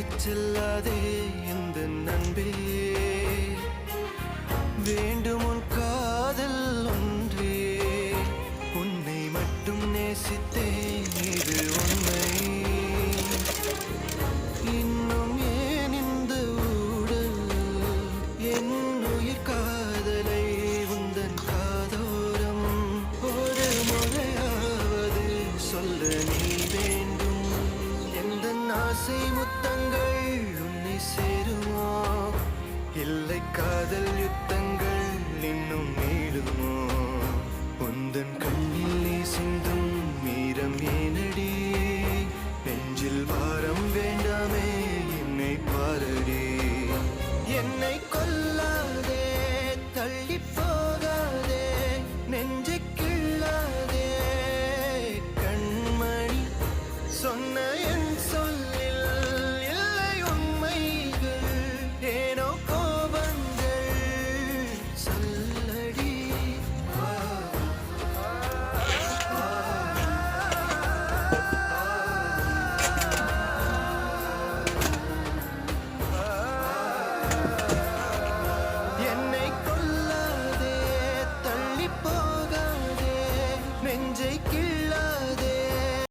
செல்லாதே இந்த நண்பே, வேண்டும் உன் காதல் ஒன்றே, உன்னை மட்டும் நேசித்தேன் இது உண்மை. இன்னும் ஏன் இந்த ஊடல் என் உயிர் காதலை உந்தன் காதோரம் ஒரு முறையாவது சொல்ல நீ வேண்டும். எந்த ஆசை முத்தங்கள் உன்னை சேருமோ, இல்லை காதல் யுத்தங்கள் இன்னும் நீளுமோ. உந்தன் கண்ணில் நீ சிந்தும் மீரம் ஏனடி, நெஞ்சில் பாரம் வேண்டாமே என்னை பாரடி. என்னை